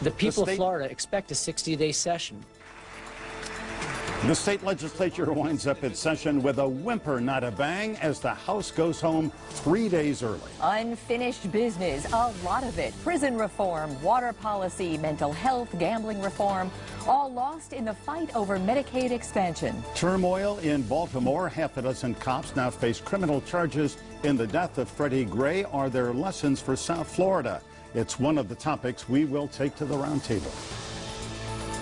The people of Florida expect a 60-day session. The state legislature winds up its session with a whimper, not a bang, as the House goes home 3 days early. Unfinished business, a lot of it. Prison reform, water policy, mental health, gambling reform, all lost in the fight over Medicaid expansion. Turmoil in Baltimore. Half a dozen cops now face criminal charges in the death of Freddie Gray. Are there lessons for South Florida? It's one of the topics we will take to the roundtable.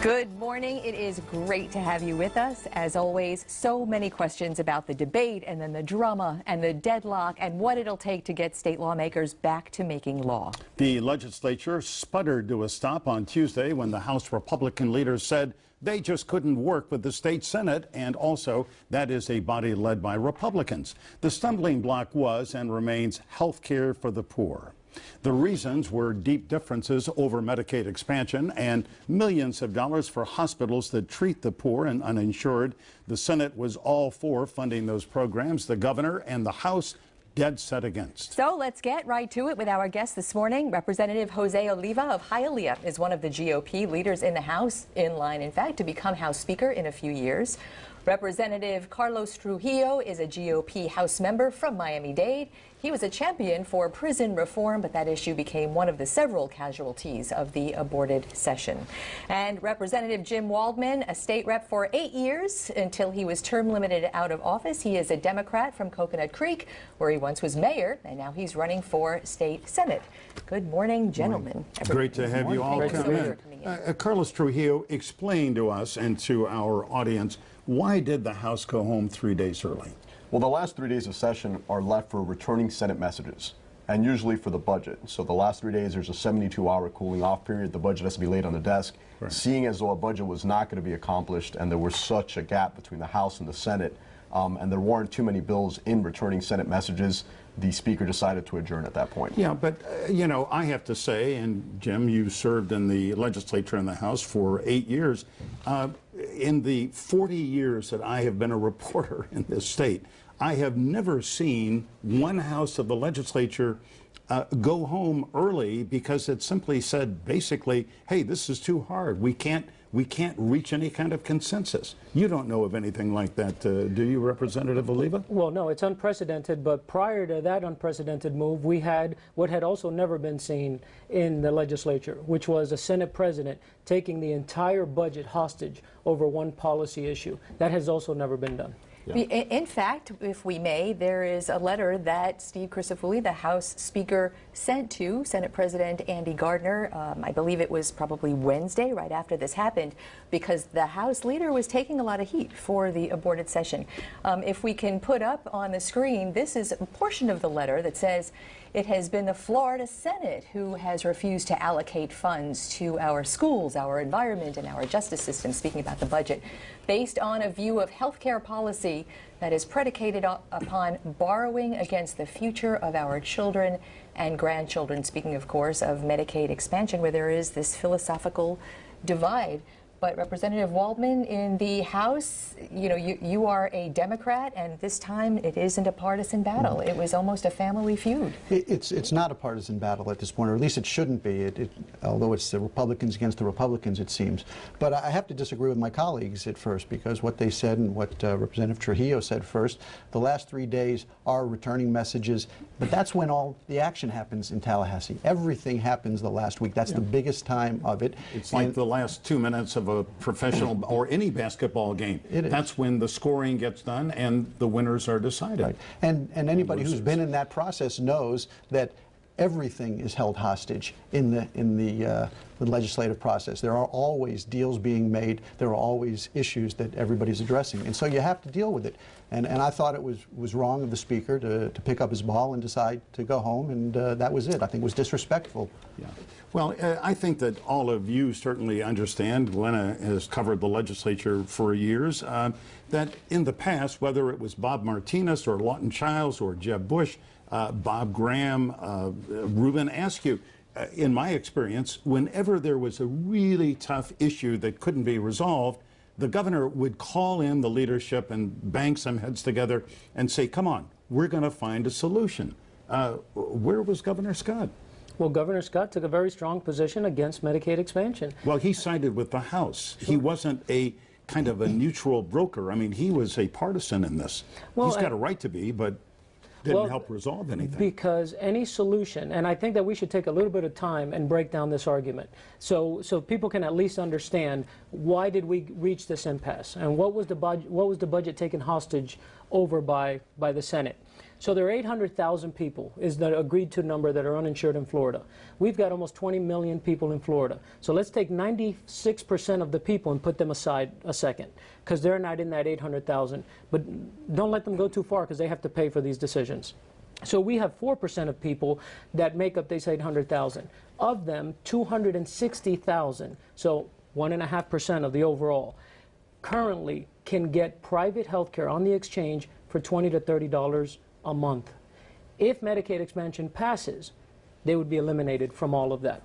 Good morning. It is great to have you with us. As always, so many questions about the debate and then the drama and the deadlock and what it'll take to get state lawmakers back to making law. The legislature sputtered to a stop on Tuesday when the House Republican leaders said they just couldn't work with the state Senate, and also that is a body led by Republicans. The stumbling block was and remains health care for the poor. The reasons were deep differences over Medicaid expansion and millions of dollars for hospitals that treat the poor and uninsured. The Senate was all for funding those programs. The governor and the House dead set against. So let's get right to it with our guest this morning. Representative Jose Oliva of Hialeah is one of the GOP leaders in the House, in line, in fact, to become House Speaker in a few years. Representative Carlos Trujillo is a GOP House member from Miami-Dade. He was a champion for prison reform, but that issue became one of the several casualties of the aborted session. And Representative Jim Waldman, a state rep for 8 years until he was term limited out of office. He is a Democrat from Coconut Creek, where he once was mayor, and now he's running for state Senate. Good morning, gentlemen. Great to have you all come in. Carlos Trujillo, explain to us and to our audience, why did the House go home 3 days early? Well, the last 3 days of session are left for returning Senate messages, and usually for the budget. So the last 3 days, there's a 72-hour cooling off period. The budget has to be laid on the desk. Right. Seeing as though a budget was not going to be accomplished and there was such a gap between the House and the Senate, and there weren't too many bills in returning Senate messages, the Speaker decided to adjourn at that point. Yeah, but, you know, I have to say, and Jim, you served in the legislature in the House for 8 years. In the 40 years that I have been a reporter in this state, I have never seen one house of the legislature go home early because it simply said, basically, hey, this is too hard. We can't reach any kind of consensus. You don't know of anything like that, do you, Representative Oliva? Well, no, it's unprecedented, but prior to that unprecedented move, we had what had also never been seen in the legislature, which was a Senate president taking the entire budget hostage over one policy issue. That has also never been done. Yeah. In fact, if we may, there is a letter that Steve Crisafulli, the House Speaker, sent to Senate President Andy Gardner. I believe it was probably Wednesday, right after this happened, because the House leader was taking a lot of heat for the aborted session. If we can put up on the screen, this is a portion of the letter that says, it has been the Florida Senate who has refused to allocate funds to our schools, our environment, and our justice system, speaking about the budget, based on a view of healthcare policy that is predicated upon borrowing against the future of our children and grandchildren, speaking, of course, of Medicaid expansion, where there is this philosophical divide. But Representative Waldman, in the House, you know, you are a Democrat, and this time it isn't a partisan battle. It was almost a family feud. It's not a partisan battle at this point, or at least it shouldn't be, although it's the Republicans against the Republicans, it seems. But I have to disagree with my colleagues at first, because what they said and what Representative Trujillo said first, the last 3 days are returning messages, but that's when all the action happens in Tallahassee. Everything happens the last week. That's the biggest time of it. It's like the last 2 minutes of a professional or any basketball game. That's when the scoring gets done and the winners are decided. Right. And anybody who's been in that process knows that everything is held hostage in the legislative process. There are always deals being made. There are always issues that everybody's addressing, and so you have to deal with it. And I thought it was wrong of the Speaker to pick up his ball and decide to go home, and that was it. I think it was disrespectful. Yeah. Well, I think that all of you certainly understand, Glenna has covered the legislature for years, that in the past, whether it was Bob Martinez or Lawton Chiles or Jeb Bush, Bob Graham, Ruben Askew, in my experience, whenever there was a really tough issue that couldn't be resolved, the governor would call in the leadership and bang some heads together and say, come on, we're going to find a solution. Where was Governor Scott? Well, Governor Scott took a very strong position against Medicaid expansion. Well, he sided with the House. He wasn't a kind of a neutral broker. I mean, he was a partisan in this. Well, he's got a right to be, but didn't well, help resolve anything. Because any solution, and I think that we should take a little bit of time and break down this argument so people can at least understand why did we reach this impasse and what was the budget taken hostage over by the Senate. So there are 800,000 people is the agreed to number that are uninsured in Florida. We've got almost 20 million people in Florida. So let's take 96% of the people and put them aside a second, because they're not in that 800,000. But don't let them go too far, because they have to pay for these decisions. So we have 4% of people that make up these 800,000. Of them, 260,000, so 1.5% of the overall, currently can get private health care on the exchange for $20 to $30 a month. If Medicaid expansion passes, they would be eliminated from all of that.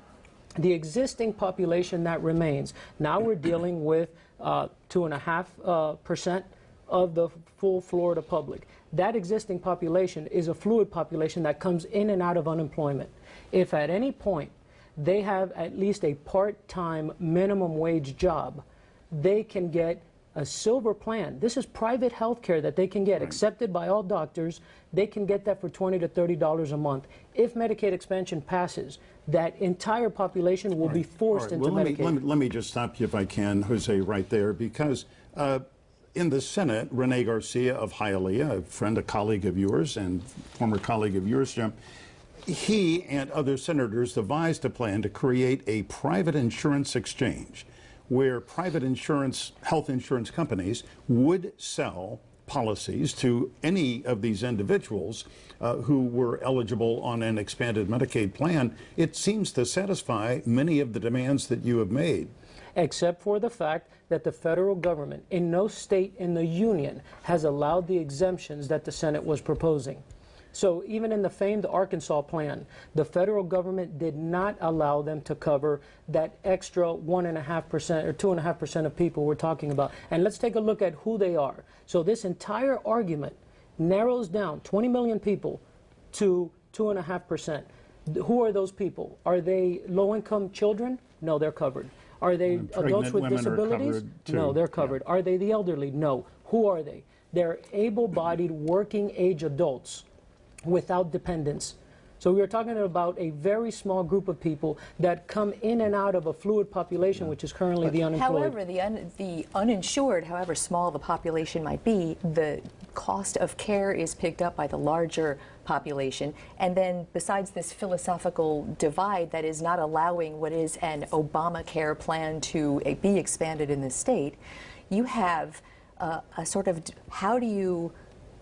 The existing population that remains, now we're dealing with 2.5% of the full Florida public. That existing population is a fluid population that comes in and out of unemployment. If at any point they have at least a part-time minimum wage job, they can get a silver plan. This is private health care that they can get, accepted by all doctors. They can get that for $20 to $30 a month. If Medicaid expansion passes, that entire population will be forced into Medicaid. Let me just stop you if I can, Jose, right there, because in the Senate, Rene Garcia of Hialeah, a friend, a colleague of yours, and former colleague of yours, Jim, he and other senators devised a plan to create a private insurance exchange where private health insurance companies would sell policies to any of these individuals who were eligible on an expanded Medicaid plan. It seems to satisfy many of the demands that you have made. Except for the fact that the federal government, in no state in the union, has allowed the exemptions that the Senate was proposing. So even in the famed Arkansas plan, the federal government did not allow them to cover that extra 1.5% or 2.5% of people we're talking about. And let's take a look at who they are. So this entire argument narrows down 20 million people to 2.5%. Who are those people? Are they low-income children? No, they're covered. Are they adults with disabilities? No, they're covered. Yeah. Are they the elderly? No. Who are they? They're able-bodied, working-age adults without dependents. So we are talking about a very small group of people that come in and out of a fluid population, which is currently the unemployed. However, the uninsured, however small the population might be, the cost of care is picked up by the larger population. And then besides this philosophical divide that is not allowing what is an Obamacare plan to be expanded in the state, you have a sort of, how do you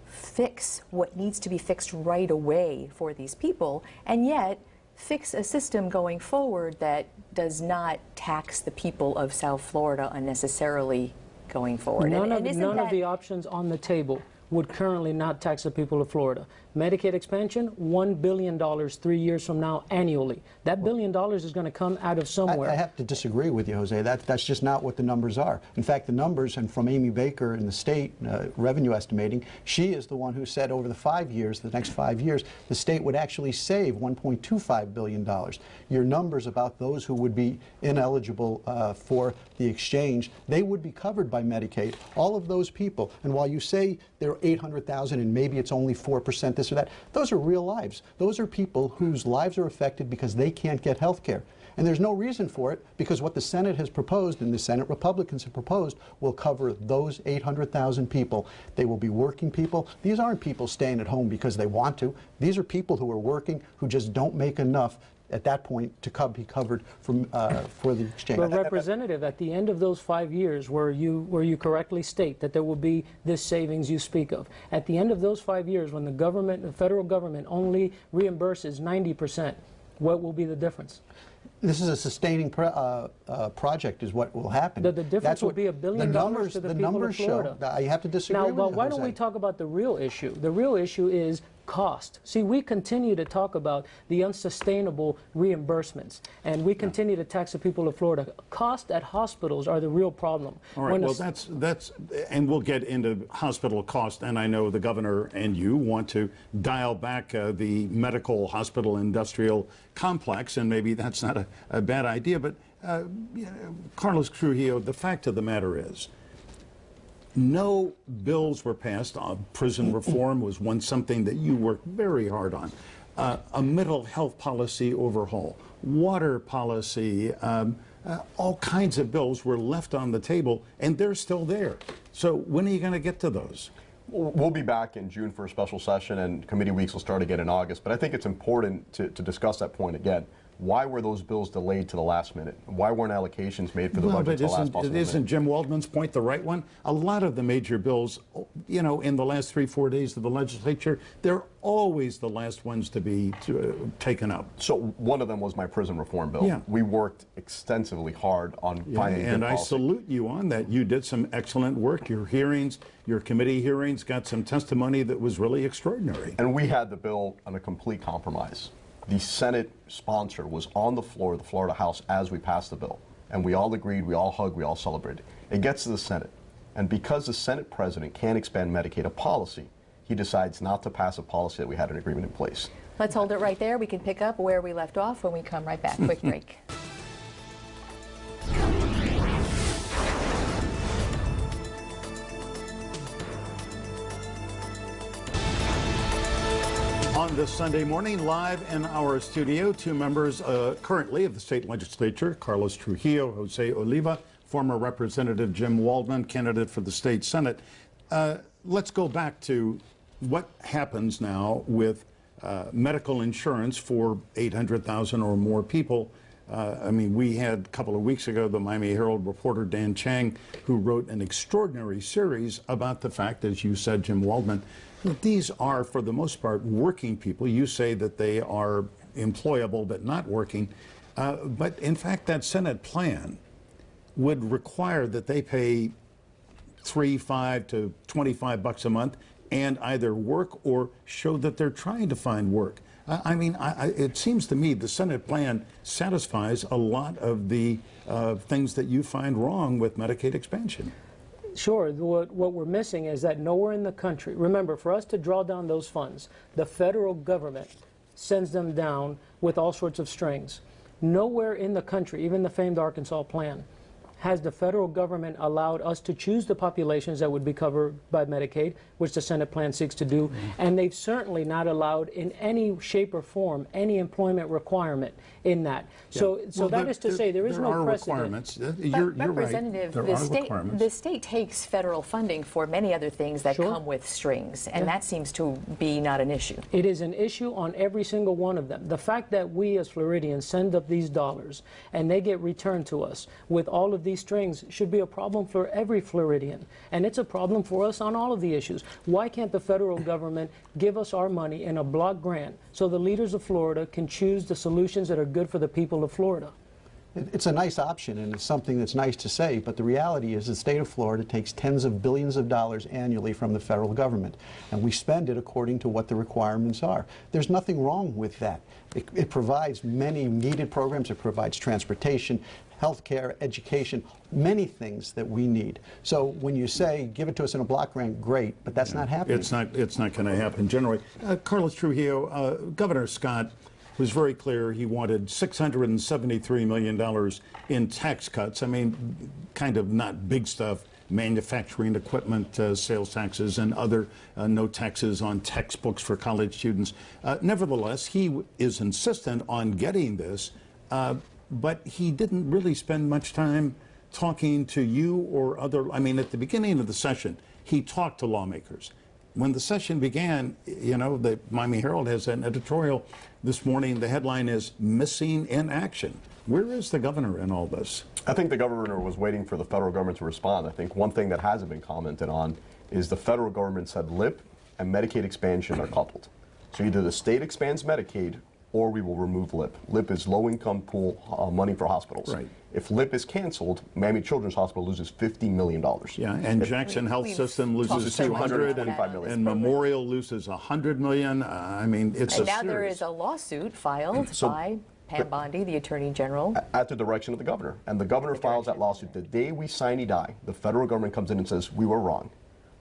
fix what needs to be fixed right away for these people, and yet fix a system going forward that does not tax the people of South Florida unnecessarily going forward. None of the options on the table would currently not tax the people of Florida. Medicaid expansion, $1 billion 3 years from now annually. That $1 billion is going to come out of somewhere. I have to disagree with you, Jose. That's just not what the numbers are. In fact, the numbers, and from Amy Baker in the state revenue estimating, she is the one who said over the 5 years, the next 5 years, the state would actually save $1.25 billion. Your numbers about those who would be ineligible for the exchange, they would be covered by Medicaid. All of those people, and while you say there are 800,000 and maybe it's only 4% this or that, those are real lives. Those are people whose lives are affected because they can't get health care. And there's no reason for it, because what the Senate has proposed and the Senate Republicans have proposed will cover those 800,000 people. They will be working people. These aren't people staying at home because they want to. These are people who are working, who just don't make enough at that point to be covered from, for the exchange. But Representative, at the end of those 5 years where you correctly state that there will be this savings you speak of, at the end of those 5 years when the federal government only reimburses 90%, what will be the difference? This is a sustaining project is what will happen. The difference will be $1 billion to the people of Florida. Show, I have to disagree with you, why don't we talk about the real issue? The real issue is, cost. See, we continue to talk about the unsustainable reimbursements, and we continue to tax the people of Florida. Cost at hospitals are the real problem. All right, well, that's, and we'll get into hospital cost, and I know the governor and you want to dial back the medical hospital industrial complex, and maybe that's not a bad idea, but Carlos Trujillo, the fact of the matter is, no bills were passed. Prison reform was something that you worked very hard on. A mental health policy overhaul, water policy, all kinds of bills were left on the table, and they're still there. So when are you going to get to those? We'll be back in June for a special session, and committee weeks will start again in August. But I think it's important to discuss that point again. Why were those bills delayed to the last minute? Why weren't allocations made for the budget to the last possible minute? Isn't Jim Waldman's point the right one? A lot of the major bills, you know, in the last 3-4 days of the legislature, they're always the last ones to be taken up. So one of them was my prison reform bill. Yeah. We worked extensively hard on finding and good I policy. salute you on that. You did some excellent work. Your hearings, your committee hearings got some testimony that was really extraordinary. And we had the bill on a complete compromise. The Senate sponsor was on the floor of the Florida House as we passed the bill. And we all agreed, we all hugged, we all celebrated. It gets to the Senate. And because the Senate president can't expand Medicaid, a policy, he decides not to pass a policy that we had an agreement in place. Let's hold it right there. We can pick up where we left off when we come right back. Quick break. On this Sunday morning, live in our studio, two members currently of the state legislature, Carlos Trujillo, Jose Oliva, former Representative Jim Waldman, candidate for the state Senate. Let's go back to what happens now with medical insurance for 800,000 or more people. I mean, we had a couple of weeks ago the Miami Herald reporter Dan Chang, who wrote an extraordinary series about the fact, as you said, Jim Waldman, that these are, for the most part, working people. You say that they are employable but not working. But in fact, that Senate plan would require that they pay $5 to $25 a month and either work or show that they're trying to find work. I mean, it seems to me the Senate plan satisfies a lot of the things that you find wrong with Medicaid expansion. Sure. What we're missing is that nowhere in the country, remember, for us to draw down those funds, the federal government sends them down with all sorts of strings. Nowhere in the country, even the famed Arkansas plan, has the federal government allowed us to choose the populations that would be covered by Medicaid, which the Senate plan seeks to do, and they've certainly not allowed in any shape or form any employment requirement in that. So that is to say there is no precedent. You're Representative, right. the state takes federal funding for many other things that come with strings, and that seems to be not an issue. It is an issue on every single one of them. The fact that we as Floridians send up these dollars and they get returned to us with all of these strings should be a problem for every Floridian, and it's a problem for us on all of the issues. Why can't the federal government give us our money in a block grant so the leaders of Florida can choose the solutions that are good for the people of Florida? It's a nice option, and it's something that's nice to say, but the reality is the state of Florida takes tens of billions of dollars annually from the federal government, and we spend it according to what the requirements are. There's nothing wrong with that. It provides many needed programs. It provides transportation, healthcare, education, many things that we need. So when you say, give it to us in a block grant, great, but that's not happening. It's not going to happen generally. Carlos Trujillo, Governor Scott was very clear he wanted $673 million in tax cuts. I mean, kind of not big stuff, manufacturing equipment, sales taxes, and other no taxes on textbooks for college students. Nevertheless, he is insistent on getting this, but he didn't really spend much time talking to you or other. I mean, at the beginning of the session, he talked to lawmakers. When the session began, you know, the Miami Herald has an editorial this morning. The headline is "Missing in Action." Where is the governor in all this? I think the governor was waiting for the federal government to respond. I think one thing that hasn't been commented on is the federal government said LIP and Medicaid expansion are coupled. So either the state expands Medicaid or we will remove LIP. LIP is low-income pool money for hospitals. Right. If LIP is canceled, Miami Children's Hospital loses $50 million. Yeah, and Jackson Health We've System loses talked so much 200, about that on and this Memorial loses 100 million. I mean, it's And a now there series. is a lawsuit filed by Pam Bondi, the Attorney General. At the direction of the governor. And the governor files that lawsuit. The day we sine die, the federal government comes in and says, we were wrong.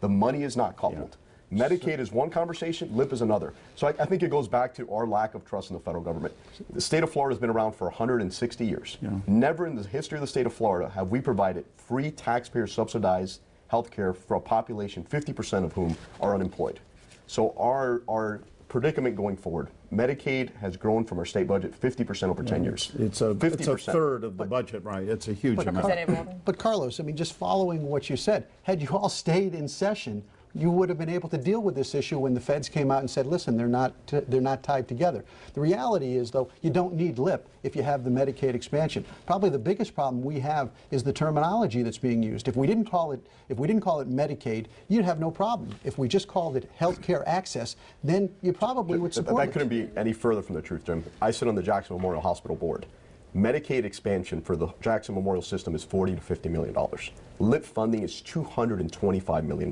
The money is not coupled. Medicaid is one conversation, LIP is another. So I think it goes back to our lack of trust in the federal government. The state of Florida has been around for 160 years. Never in the history of the state of Florida have we provided free taxpayer subsidized health care for a population 50% of whom are unemployed. So our predicament going forward, Medicaid has grown from our state budget 50% over 10 years. It's a 50%. third of the budget, right? It's a huge amount. Representative Walden? But Carlos, I mean, just following what you said, had you all stayed in session, you would have been able to deal with this issue when the feds came out and said, listen, they're not tied together. The reality is, though, you don't need LIP if you have the Medicaid expansion. Probably the biggest problem we have is the terminology that's being used. If we didn't call it Medicaid, you'd have no problem. If we just called it health care access, then you probably would support That it. couldn't be any further from the truth, Jim. I sit on the Jackson Memorial Hospital board. Medicaid expansion for the Jackson Memorial system is $40 to $50 million. LIP funding is $225 million.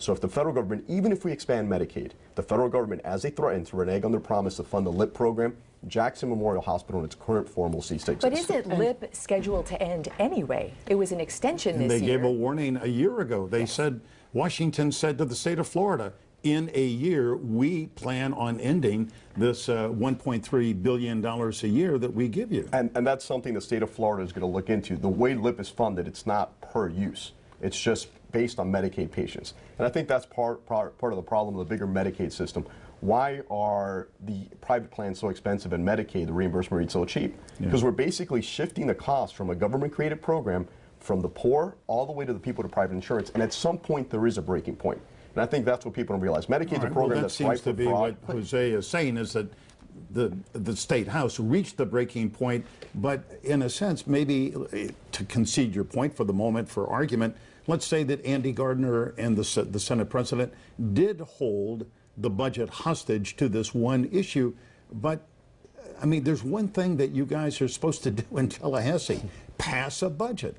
So if the federal government, even if we expand Medicaid, the federal government, as they threaten to renege on their promise to fund the LIP program, Jackson Memorial Hospital in its current form will cease to exist. But isn't LIP scheduled to end anyway? It was an extension And this they year. gave a warning a year ago. They said, Washington said to the state of Florida, in a year, we plan on ending this $1.3 billion a year that we give you. And that's something the state of Florida is going to look into. The way LIP is funded, it's not per use. It's just based on Medicaid patients. And I think that's part of the problem of the bigger Medicaid system. Why are the private plans so expensive and Medicaid, the reimbursement rate, so cheap? Because we're basically shifting the cost from a government-created program from the poor all the way to the people to private insurance. And at some point, there is a breaking point. And I think that's what people don't realize. Medicaid's a program that's ripe for That seems to be fraud. what Jose is saying, is that the State House reached the breaking point, but in a sense, maybe to concede your point for the moment for argument, let's say that Andy Gardner and the Senate President did hold the budget hostage to this one issue, but I mean, there's one thing that you guys are supposed to do in Tallahassee, pass a budget,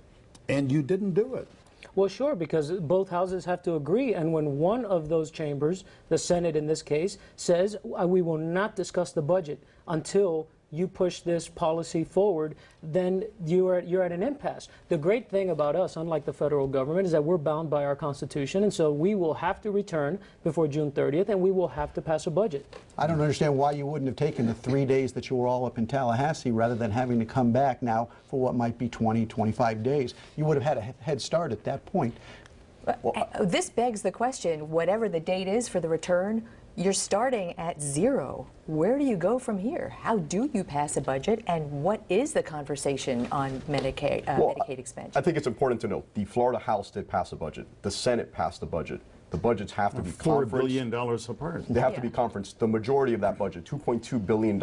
and you didn't do it. Well, sure, because both houses have to agree. And when one of those chambers, the Senate in this case, says we will not discuss the budget until you push this policy forward, then you're at an impasse. The great thing about us, unlike the federal government, is that we're bound by our Constitution, and so we will have to return before June 30th, and we will have to pass a budget. I don't understand why you wouldn't have taken the 3 days that you were all up in Tallahassee rather than having to come back now for what might be 20, 25 days. You would have had a head start at that point. This begs the question, whatever the date is for the return, you're starting at zero. Where do you go from here? How do you pass a budget, and what is the conversation on Medicaid expansion? I think it's important to note the Florida House did pass a budget. The Senate passed a budget. The budgets have to be $4 conferenced. billion apart. They have to be conferenced. The majority of that budget, $2.2 billion,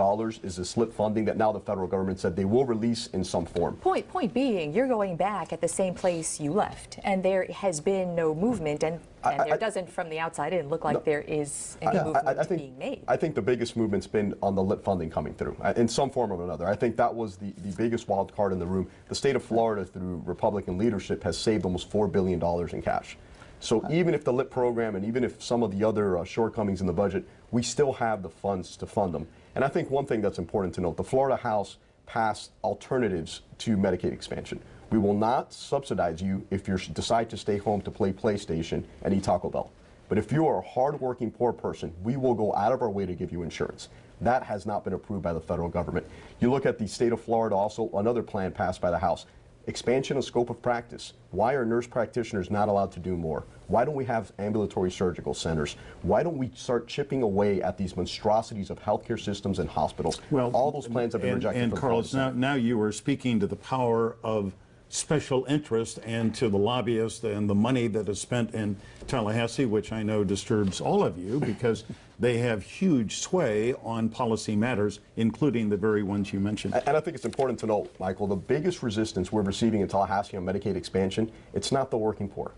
is the SLIP funding that now the federal government said they will release in some form. Point being, you're going back at the same place you left, and there has been no movement, and there doesn't, from the outside in, look like there is any movement being made. I think the biggest movement's been on the LIP funding coming through in some form or another. I think that was the biggest wild card in the room. The state of Florida, through Republican leadership, has saved almost $4 billion in cash. So even if the LIP program and even if some of the other shortcomings in the budget, we still have the funds to fund them. And I think one thing that's important to note, the Florida House passed alternatives to Medicaid expansion. We will not subsidize you if you decide to stay home to play PlayStation and eat Taco Bell. But if you are a hardworking poor person, we will go out of our way to give you insurance. That has not been approved by the federal government. You look at the state of Florida, also another plan passed by the House. Expansion of scope of practice. Why are nurse practitioners not allowed to do more? Why don't we have ambulatory surgical centers? Why don't we start chipping away at these monstrosities of healthcare systems and hospitals? Well, all those plans have been rejected. And Carlos, now you are speaking to the power of special interest and to the lobbyists and the money that is spent in Tallahassee, which I know disturbs all of you because they have huge sway on policy matters, including the very ones you mentioned. And I think it's important to note, Michael, the biggest resistance we're receiving in Tallahassee on Medicaid expansion, it's not the working poor.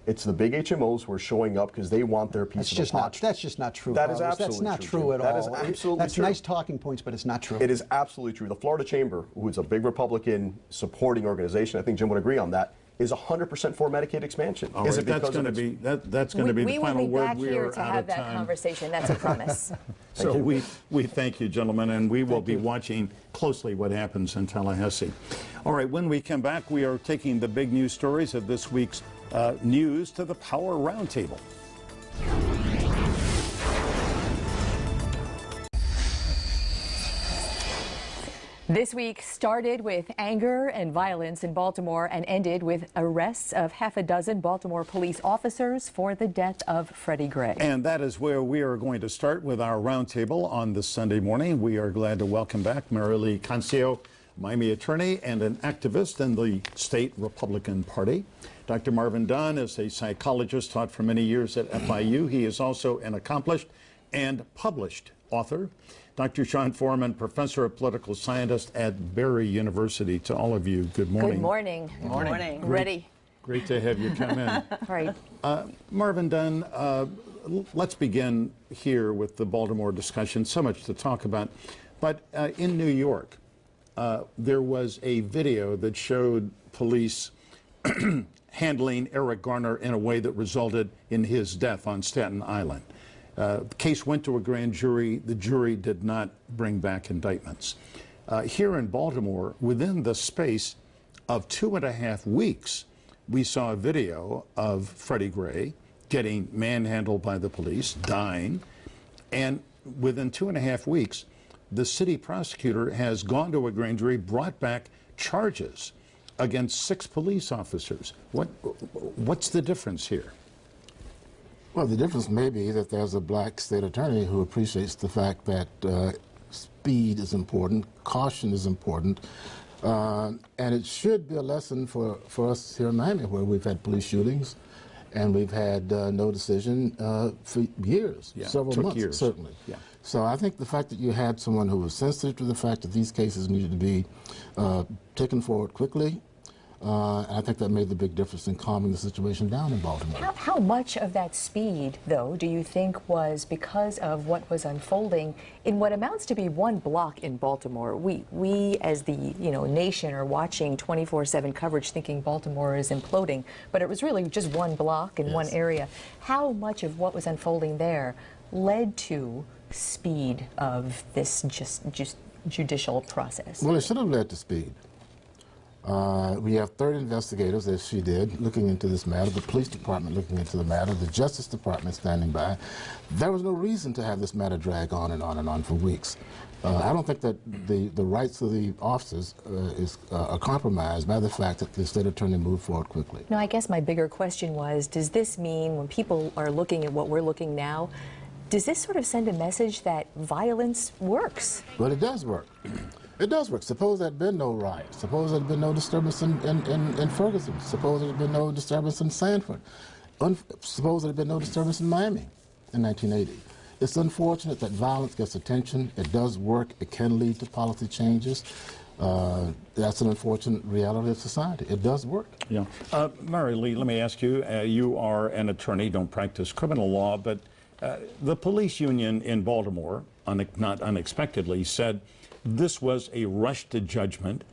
It's the big HMOs who are showing up because they want their piece of the pie. That's just not true. That is Carlos. absolutely That's not true, true Jim. at all. That is absolutely That's true. nice talking points, but it's not true. It is absolutely true. The Florida Chamber, who is a big Republican supporting organization, I think Jim would agree on that, is 100% for Medicaid expansion. All right, that's going to be that's going to be the final word. We will be back here to have that conversation. That's a promise. So we thank you, gentlemen, and we will be watching closely what happens in Tallahassee. All right, when we come back, we are taking the big news stories of this week's news to the Power Roundtable. This week started with anger and violence in Baltimore and ended with arrests of half a dozen Baltimore police officers for the death of Freddie Gray. And that is where we are going to start with our roundtable on this Sunday morning. We are glad to welcome back Marilee Cancio, Miami attorney and an activist in the state Republican Party. Dr. Marvin Dunn is a psychologist, taught for many years at FIU. He is also an accomplished and published author. Dr. Sean Foreman, professor of political scientist at Barry University. To all of you, good morning. Good morning. Good morning. Ready? Great to have you come in. All right. Marvin Dunn, let's begin here with the Baltimore discussion. So much to talk about. But in New York, there was a video that showed police handling Eric Garner in a way that resulted in his death on Staten Island. The case went to a grand jury. The jury did not bring back indictments. Here in Baltimore, within the space of 2.5 weeks, we saw a video of Freddie Gray getting manhandled by the police, dying, and within 2.5 weeks, the city prosecutor has gone to a grand jury, brought back charges against 6 police officers. What's the difference here? Well, the difference may be that there's a black state attorney who appreciates the fact that speed is important, caution is important, and it should be a lesson for us here in Miami, where we've had police shootings and we've had no decision for years, several months, certainly. Yeah. So I think the fact that you had someone who was sensitive to the fact that these cases needed to be taken forward quickly, I think that made the big difference in calming the situation down in Baltimore. How much of that speed, though, do you think was because of what was unfolding in what amounts to be one block in Baltimore? We as the nation are watching 24/7 coverage thinking Baltimore is imploding, but it was really just one block in one area. How much of what was unfolding there led to speed of this just judicial process? Well, it should have led to speed. We have 30 investigators, as she did, looking into this matter, the police department looking into the matter, the Justice Department standing by. There was no reason to have this matter drag on and on and on for weeks. I don't think that the rights of the officers are compromised by the fact that the state attorney moved forward quickly. No, I guess my bigger question was, does this mean when people are looking at what we're looking now, does this sort of send a message that violence works? Well, it does work. It does work. Suppose there had been no riot. Suppose there had been no disturbance in Ferguson. Suppose there had been no disturbance in Sanford. Suppose there had been no disturbance in Miami in 1980. It's unfortunate that violence gets attention. It does work. It can lead to policy changes. That's an unfortunate reality of society. It does work. Yeah. Marilee, let me ask you, you are an attorney, don't practice criminal law, but the police union in Baltimore, not unexpectedly, said this was a rush to judgment.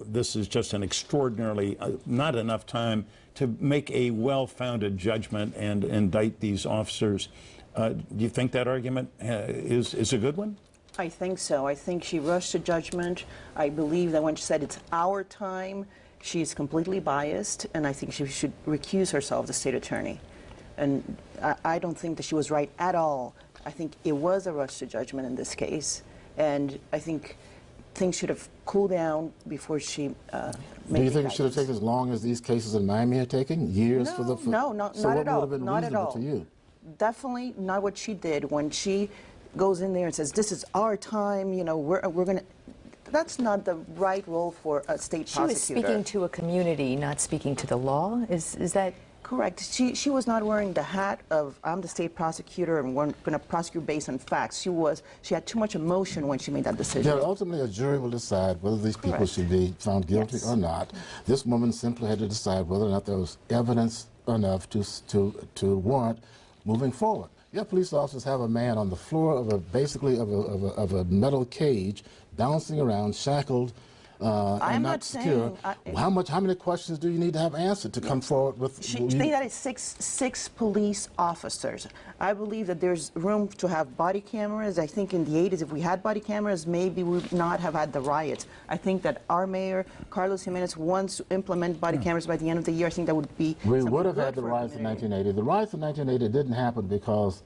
This is just an extraordinarily, not enough time to make a well-founded judgment and indict these officers. Do you think that argument is a good one? I think so. I think she rushed to judgment. I believe that when she said it's our time, she's completely biased, and I think she should recuse herself, the state attorney. And I don't think that she was right at all. I think it was a rush to judgment in this case. And I think things should have cooled down before she made Do you think it should have taken as long as these cases in Miami are taking? Years for the... No, not at all. Not at all. To you? Definitely not what she did when she goes in there and says, this is our time, we're going to... That's not the right role for a state prosecutor. She was speaking to a community, not speaking to the law. Is that... Correct. She was not wearing the hat of I'm the state prosecutor and we're going to prosecute based on facts. She had too much emotion when she made that decision. Yeah, ultimately a jury will decide whether these people should be found guilty or not. This woman simply had to decide whether or not there was evidence enough to warrant moving forward. Your police officers have a man on the floor of basically of a metal cage, bouncing around, shackled, and not secure. How many questions do you need to have answered to come forward with? She think that it's six police officers. I believe that there's room to have body cameras. I think in the 80s, if we had body cameras, maybe we would not have had the riots. I think that our mayor, Carlos Jimenez, wants to implement body cameras by the end of the year. I think that would be. We would have had the riots in 1980. The riots in 1980 didn't happen because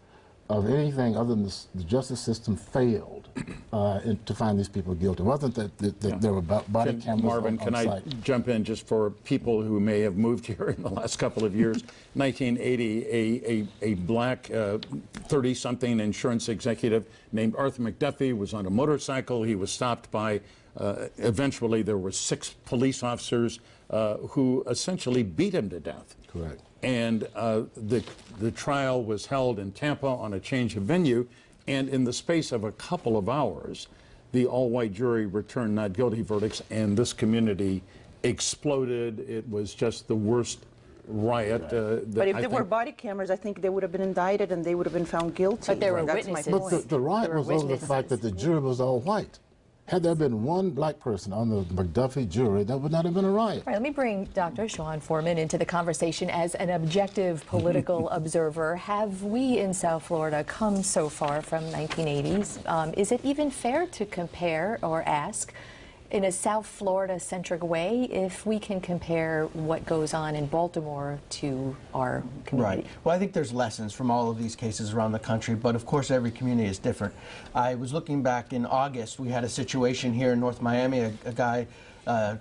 of anything other than the justice system failed to find these people guilty. It wasn't that there were body cameras Marvin, on can I site. jump in just for people who may have moved here in the last couple of years? 1980, a black 30-something insurance executive named Arthur McDuffie was on a motorcycle. He was stopped by, eventually there were 6 police officers who essentially beat him to death. Correct. And the trial was held in Tampa on a change of venue, and in the space of a couple of hours, the all-white jury returned not guilty verdicts, and this community exploded. It was just the worst riot. But if there were body cameras, I think they would have been indicted and they would have been found guilty. But there were That's witnesses. my But point. the riot There were was over the witnesses. fact that the jury was all white. Had there been one black person on the McDuffie jury, that would not have been a riot. All right, let me bring Dr. Sean Foreman into the conversation as an objective political observer. Have we in South Florida come so far from 1980s? Is it even fair to compare or ask in a South Florida-centric way if we can compare what goes on in Baltimore to our community? Right. Well, I think there's lessons from all of these cases around the country, but of course every community is different. I was looking back in August, we had a situation here in North Miami. A guy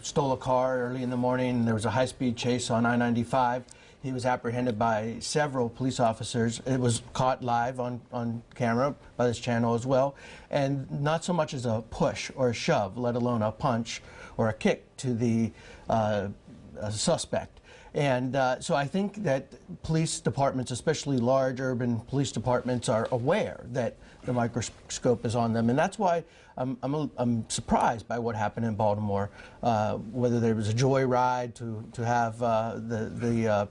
stole a car early in the morning. There was a high-speed chase on I-95. He was apprehended by several police officers. It was caught live on camera by this channel as well. And not so much as a push or a shove, let alone a punch or a kick to the suspect. And so I think that police departments, especially large urban police departments, are aware that the microscope is on them. And that's why I'm surprised by what happened in Baltimore, whether there was a joyride to have the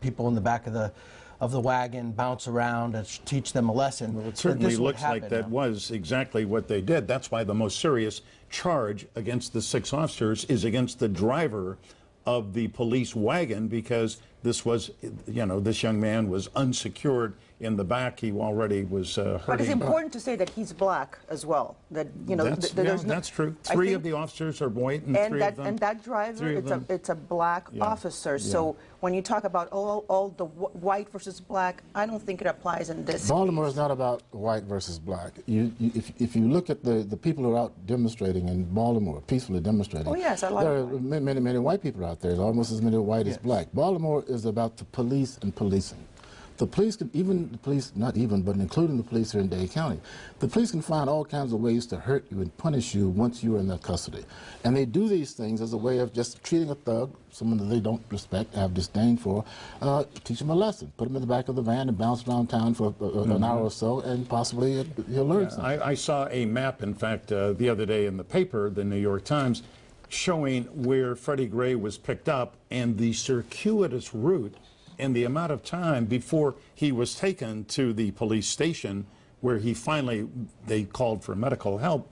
people in the back of the wagon bounce around and teach them a lesson. Well, it certainly looks like that was exactly what they did. That's why the most serious charge against the 6 officers is against the driver of the police wagon, because this was, you know, this young man was unsecured in the back. He already was hurting. But it's important to say that he's black as well. That, you know, that's true. 3 of the officers are white, and 3 of them. And that driver, it's a black officer. So when you talk about all the white versus black, I don't think it applies in this Baltimore case. is not about white versus black. If you look at the people who are out demonstrating in Baltimore, peacefully demonstrating, Oh, yes, a lot there of are many white people out there. There's almost as many white as black. Baltimore is about the police and policing. The police can, even the police, not even, but including the police here in Dade County, the police can find all kinds of ways to hurt you and punish you once you're in their custody. And they do these things as a way of just treating a thug, someone that they don't respect, have disdain for, teach them a lesson, put them in the back of the van and bounce around town for an hour or so, and possibly he'll learn something. I saw a map, in fact, the other day in the paper, the New York Times, showing where Freddie Gray was picked up and the circuitous route and the amount of time before he was taken to the police station where he finally, they called for medical help.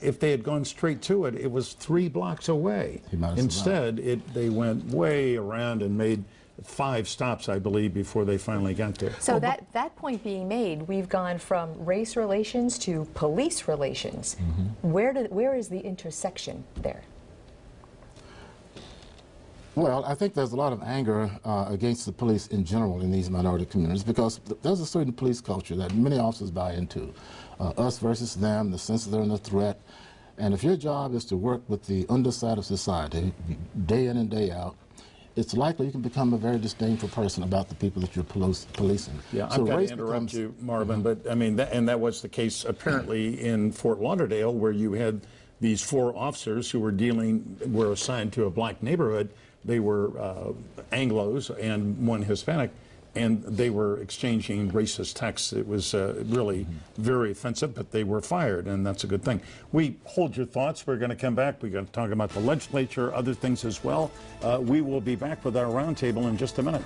If they had gone straight to it, it was 3 blocks away. Instead, they went way around and made 5 stops, I believe, before they finally got there. So that point being made, we've gone from race relations to police relations. Where is the intersection there? Well, I think there's a lot of anger against the police in general in these minority communities, because there's a certain police culture that many officers buy into. Us versus them, the sense that they're under threat. And if your job is to work with the underside of society, day in and day out, it's likely you can become a very disdainful person about the people that you're policing. Yeah, so I've got to interrupt you, Marvin, but I mean, that was the case apparently in Fort Lauderdale, where you had these 4 officers who were assigned to a black neighborhood. They were Anglos and one Hispanic, and they were exchanging racist texts. It was really very offensive, but they were fired, and that's a good thing. We hold your thoughts. We're going to come back. We're going to talk about the legislature, other things as well. We will be back with our roundtable in just a minute.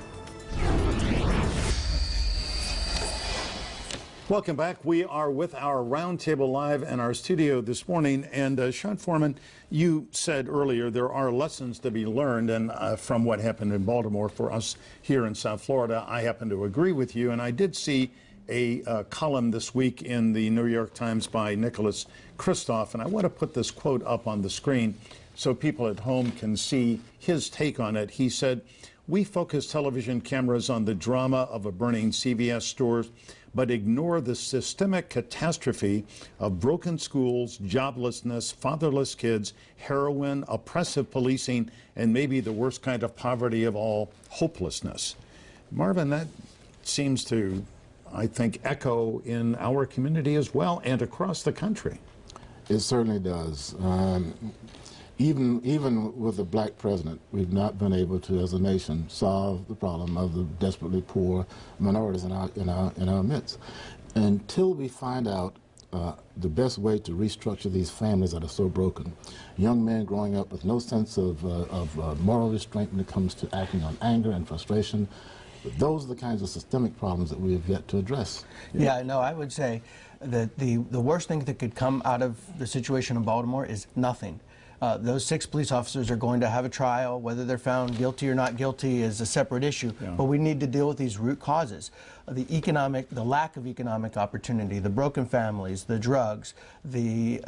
Welcome back. We are with our Roundtable Live in our studio this morning. And Sean Foreman, you said earlier there are lessons to be learned and from what happened in Baltimore for us here in South Florida. I happen to agree with you. And I did see a column this week in the New York Times by Nicholas Kristof. And I want to put this quote up on the screen so people at home can see his take on it. He said, "We focus television cameras on the drama of a burning CVS store, but ignore the systemic catastrophe of broken schools, joblessness, fatherless kids, heroin, oppressive policing, and maybe the worst kind of poverty of all, hopelessness." Marvin, that seems to, I think, echo in our community as well and across the country. It certainly does. Even with a black president, we've not been able to, as a nation, solve the problem of the desperately poor minorities in our midst. Until we find out the best way to restructure these families that are so broken, young men growing up with no sense of moral restraint when it comes to acting on anger and frustration, those are the kinds of systemic problems that we have yet to address. Yeah, no, I would say that the worst thing that could come out of the situation in Baltimore is nothing. Those 6 police officers are going to have a trial. Whether they're found guilty or not guilty is a separate issue. Yeah. But we need to deal with these root causes. The lack of economic opportunity, the broken families, the drugs, the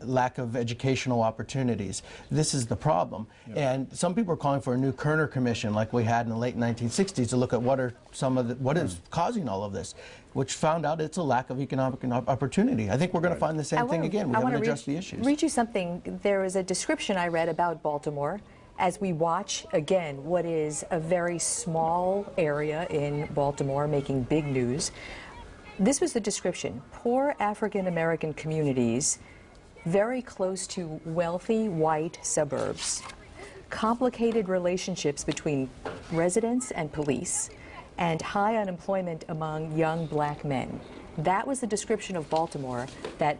lack of educational opportunities. This is the problem. Yeah. And some people are calling for a new Kerner Commission like we had in the late 1960s to look at what is causing all of this, which found out it's a lack of economic opportunity. I think we're going to find the same thing again. We haven't addressed the issues. Read you something. There was a description I read about Baltimore as we watch, again, what is a very small area in Baltimore making big news. This was the description: poor African-American communities very close to wealthy white suburbs, complicated relationships between residents and police, and high unemployment among young black men. That was the description of Baltimore. That,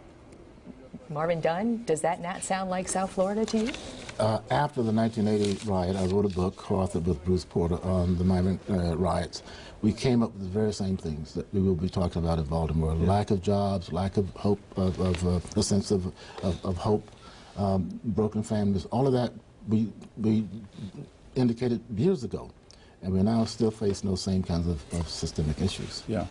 Marvin Dunn, does that not sound like South Florida to you? After the 1980 riot, I wrote a book, co-authored with Bruce Porter, on the Miami riots. We came up with the very same things that we will be talking about in Baltimore: lack of jobs, lack of hope, a sense of hope, broken families. All of that we indicated years ago. And we're now still facing those same kinds of systemic issues. Yeah.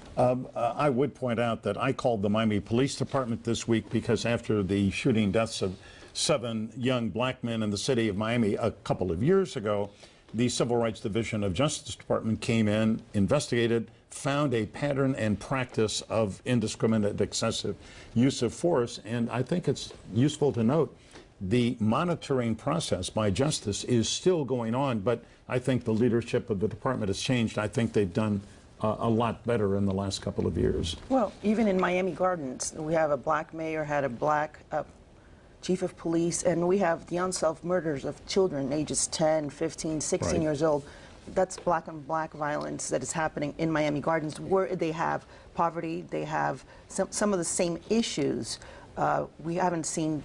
I would point out that I called the Miami Police Department this week because after the shooting deaths of 7 young black men in the city of Miami a couple of years ago, the Civil Rights Division of Justice Department came in, investigated, found a pattern and practice of indiscriminate excessive use of force. And I think it's useful to note the monitoring process by justice is still going on, but I think the leadership of the department has changed. I think they've done a lot better in the last couple of years. Well, even in Miami Gardens, we have a black mayor, had a black chief of police, and we have the unsolved murders of children ages 10, 15, 16 years old. That's black on black violence that is happening in Miami Gardens, where they have poverty, they have some of the same issues. We haven't seen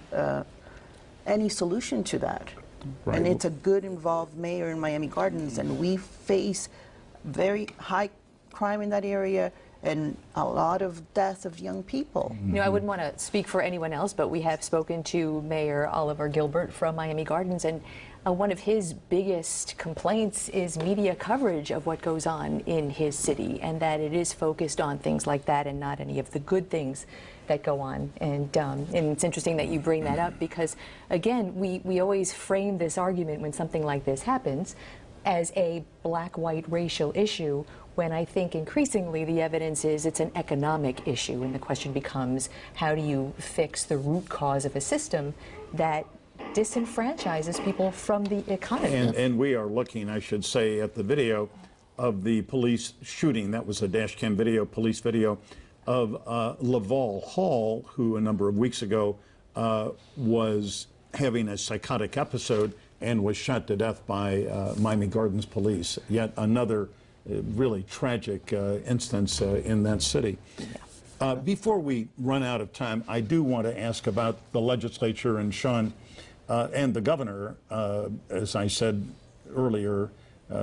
any solution to that. Right. And it's a good involved mayor in Miami Gardens, and we face very high crime in that area and a lot of deaths of young people. You know, I wouldn't want to speak for anyone else, but we have spoken to Mayor Oliver Gilbert from Miami Gardens, and one of his biggest complaints is media coverage of what goes on in his city, and that it is focused on things like that and not any of the good things that go on. And it's interesting that you bring that up because, again, we always frame this argument when something like this happens as a black-white racial issue, when I think increasingly the evidence is it's an economic issue, and the question becomes, how do you fix the root cause of a system that disenfranchises people from the economy? And we are looking, I should say, at the video of the police shooting. That was a dash cam video, police video, of Laval Hall, who a number of weeks ago was having a psychotic episode and was shot to death by Miami Gardens police. Yet another really tragic instance in that city. Before we run out of time, I do want to ask about the legislature and Sean and the governor. As I said earlier,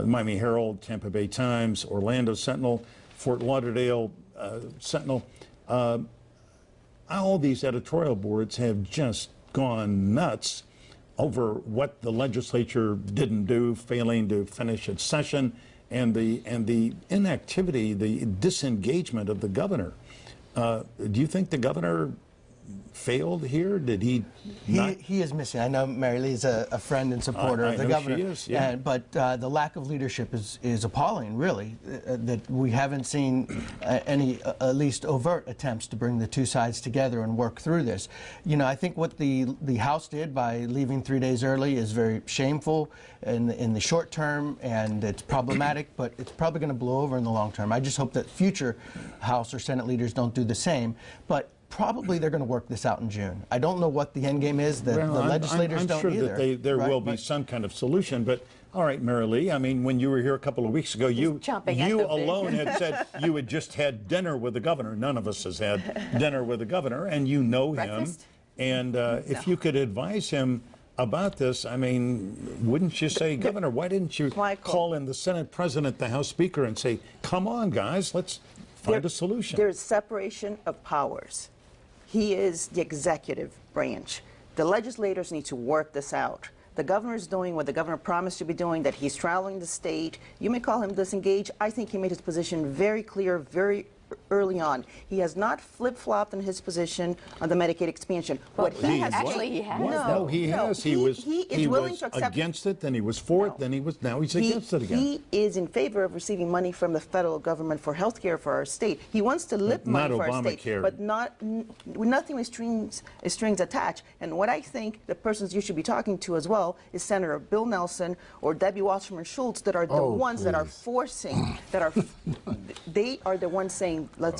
Miami Herald, Tampa Bay Times, Orlando Sentinel, Fort Lauderdale Sentinel, all these editorial boards have just gone nuts over what the legislature didn't do, failing to finish its session, and the inactivity, the disengagement of the governor. Do you think the governor failed here? Did he not? He is missing. I know Mary Lee is a friend and supporter of the know governor. she is, yeah. But the lack of leadership is appalling, really, that we haven't seen any, at least overt attempts to bring the two sides together and work through this. You know, I think what the House did by leaving 3 days early is very shameful in the short term, and it's problematic, but it's probably going to blow over in the long term. I just hope that future House or Senate leaders don't do the same. But probably they're going to work this out in June. I don't know what the end game is. The legislators I'm don't sure either. that there will be some kind of solution. But all right, Mary Lee, I mean, when you were here a couple of weeks ago, you alone had said you had just had dinner with the governor. None of us has had dinner with the governor, and you know Breakfast? him. And if you could advise him about this, I mean, wouldn't you say, Governor, why didn't you call in the Senate President, the House Speaker, and say, come on, guys, let's find a solution? There's separation of powers. He is the executive branch. The legislators need to work this out. The governor is doing what the governor promised to be doing, that he's traveling the state. You may call him disengaged. I think he made his position very clear, very early on. He has not flip-flopped in his position on the Medicaid expansion. Well, What he has actually, he has. No, he has. He was willing to accept against it, then he was for it, then now he's against it again. He is in favor of receiving money from the federal government for health care for our state. He wants to lift money for our state, but nothing with strings attached. And what I think the persons you should be talking to as well is Senator Bill Nelson or Debbie Wasserman Schultz, that are the ones that are forcing, they are the ones saying,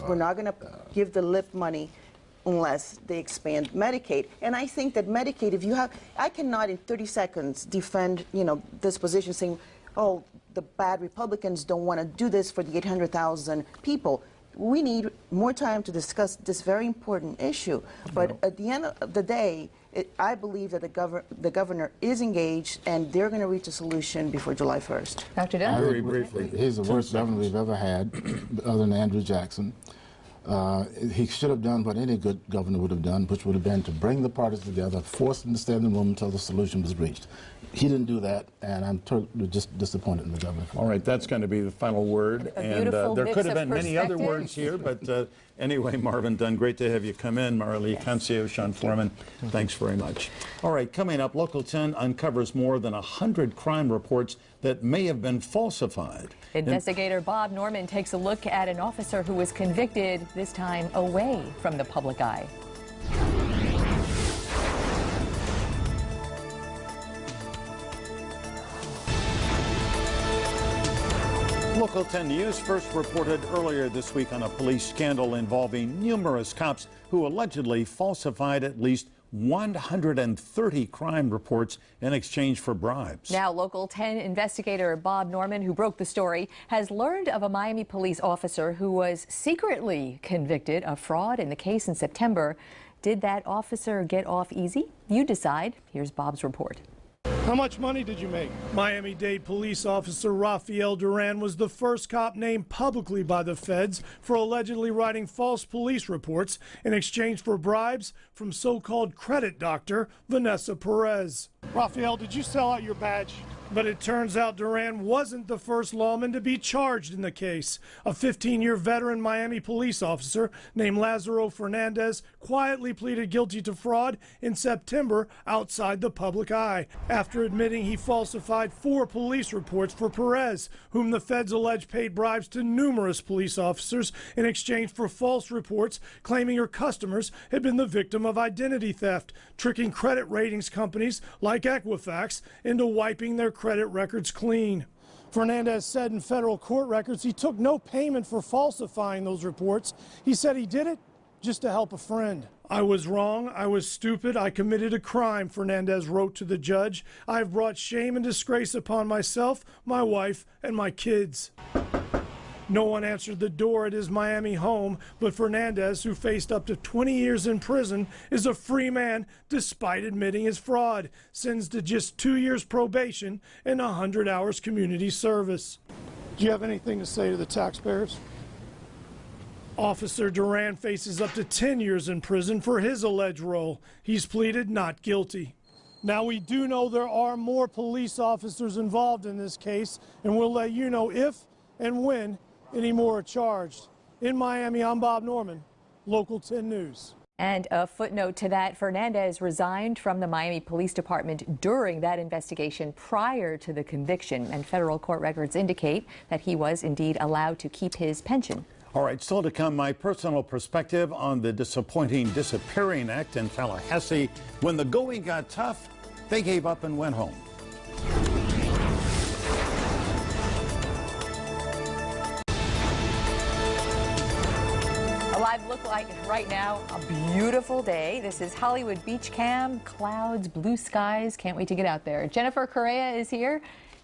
we're not going to give the LIP money unless they expand Medicaid. And I think that Medicaid, I cannot in 30 seconds defend, this position saying, oh, the bad Republicans don't want to do this for the 800,000 people. We need more time to discuss this very important issue. But at the end of the day, I believe that the governor is engaged, and they're going to reach a solution before July 1st. Dr. Dunn? Very briefly. He's the worst governor we've ever had, other than Andrew Jackson. He should have done what any good governor would have done, which would have been to bring the parties together, force them to stay in the room until the solution was reached. He didn't do that, and I'm just disappointed in the governor. All right, that's going to be the final word. And there could have been many other words here, but anyway, Marvin Dunn, great to have you come in. Mary Lee Cancio, Sean Foreman, thanks very much. All right, coming up, Local 10 uncovers more than 100 crime reports that may have been falsified. Investigator Bob Norman takes a look at an officer who was convicted, this time away from the public eye. Local 10 News first reported earlier this week on a police scandal involving numerous cops who allegedly falsified at least 130 crime reports in exchange for bribes. Now, Local 10 investigator Bob Norman, who broke the story, has learned of a Miami police officer who was secretly convicted of fraud in the case in September. Did that officer get off easy? You decide. Here's Bob's report. How much money did you make? Miami-Dade police officer Rafael Duran was the first cop named publicly by the feds for allegedly writing false police reports in exchange for bribes from so-called credit doctor Vanessa Perez. Rafael, did you sell out your badge? But it turns out Duran wasn't the first lawman to be charged in the case. A 15-year veteran Miami police officer named Lazaro Fernandez quietly pleaded guilty to fraud in September outside the public eye, after admitting he falsified 4 police reports for Perez, whom the feds allege paid bribes to numerous police officers in exchange for false reports claiming her customers had been the victim of identity theft, tricking credit ratings companies like Equifax into wiping their credit records clean. Fernandez said in federal court records he took no payment for falsifying those reports. He said he did it just to help a friend. I was wrong. I was stupid. I committed a crime, Fernandez wrote to the judge. I have brought shame and disgrace upon myself, my wife, and my kids. No one answered the door at his Miami home, but Fernandez, who faced up to 20 years in prison, is a free man despite admitting his fraud, sentenced to just 2 years probation and 100 hours community service. Do you have anything to say to the taxpayers? Officer Duran faces up to 10 years in prison for his alleged role. He's pleaded not guilty. Now, we do know there are more police officers involved in this case, and we'll let you know if and when any more are charged. In Miami, I'm Bob Norman, Local 10 News. And a footnote to that, Fernandez resigned from the Miami Police Department during that investigation prior to the conviction, and federal court records indicate that he was indeed allowed to keep his pension. All right, still to come, my personal perspective on the disappointing disappearing act in Tallahassee. When the going got tough, they gave up and went home. A live look like right now, a beautiful day. This is Hollywood Beach Cam, clouds, blue skies. Can't wait to get out there. Jennifer Correa is here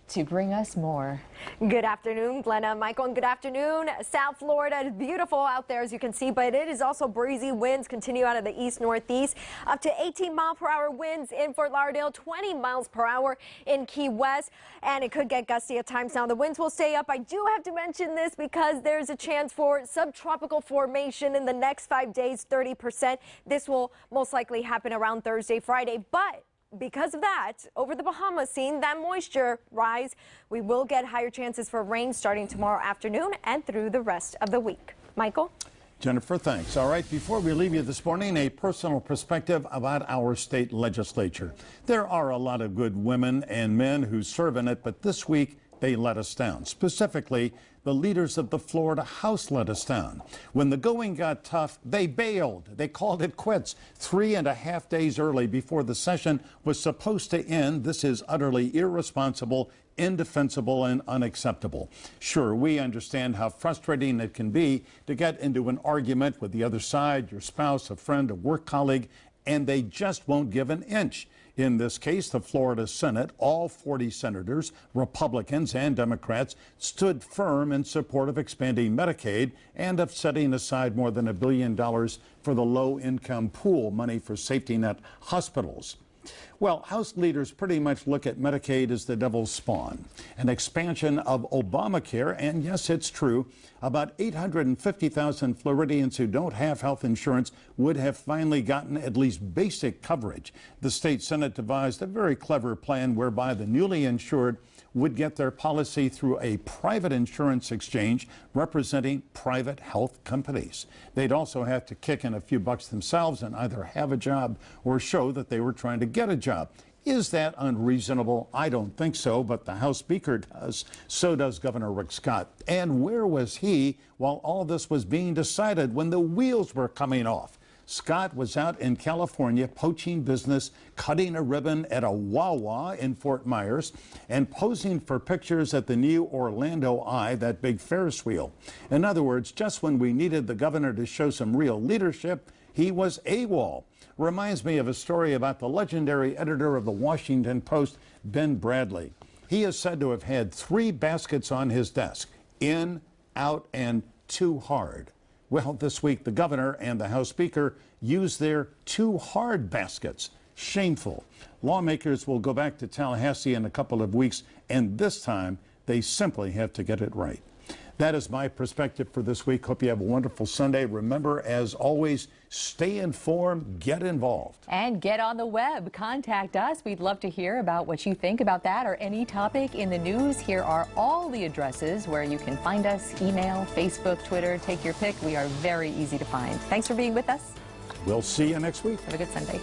to bring us more. Good afternoon, Glenna, Michael, and good afternoon. South Florida is beautiful out there, as you can see, but it is also breezy. Winds continue out of the east-northeast, up to 18-mile-per-hour winds in Fort Lauderdale, 20 miles per hour in Key West, and it could get gusty at times. Now, the winds will stay up. I do have to mention this because there's a chance for subtropical formation in the next 5 days, 30%. This will most likely happen around Thursday, Friday, but because of that, over the Bahamas, seeing that moisture rise, we will get higher chances for rain starting tomorrow afternoon and through the rest of the week. Michael? Jennifer, thanks. All right, before we leave you this morning, a personal perspective about our state legislature. There are a lot of good women and men who serve in it, but this week they let us down. Specifically, the leaders of the Florida House let us down. When the going got tough, they bailed. They called it quits 3.5 days early before the session was supposed to end. This is utterly irresponsible, indefensible, and unacceptable. Sure, we understand how frustrating it can be to get into an argument with the other side, your spouse, a friend, a work colleague, and they just won't give an inch. In this case, the Florida Senate, all 40 senators, Republicans and Democrats, stood firm in support of expanding Medicaid and of setting aside more than $1 billion for the low-income pool, money for safety net hospitals. Well, House leaders pretty much look at Medicaid as the devil's spawn, an expansion of Obamacare, and yes, it's true, about 850,000 Floridians who don't have health insurance would have finally gotten at least basic coverage. The state Senate devised a very clever plan whereby the newly insured would get their policy through a private insurance exchange representing private health companies. They'd also have to kick in a few bucks themselves and either have a job or show that they were trying to get a job. Is that unreasonable? I don't think so, but the House Speaker does. So does Governor Rick Scott. And where was he while all this was being decided when the wheels were coming off? Scott was out in California poaching business, cutting a ribbon at a Wawa in Fort Myers, and posing for pictures at the new Orlando Eye, that big Ferris wheel. In other words, just when we needed the governor to show some real leadership, he was AWOL. Reminds me of a story about the legendary editor of the Washington Post, Ben Bradley. He is said to have had 3 baskets on his desk: in, out, and too hard. Well, this week, the governor and the House Speaker used their too hard baskets. Shameful. Lawmakers will go back to Tallahassee in a couple of weeks, and this time they simply have to get it right. That is my perspective for this week. Hope you have a wonderful Sunday. Remember, as always, stay informed, get involved. And get on the web. Contact us. We'd love to hear about what you think about that or any topic in the news. Here are all the addresses where you can find us: email, Facebook, Twitter. Take your pick. We are very easy to find. Thanks for being with us. We'll see you next week. Have a good Sunday.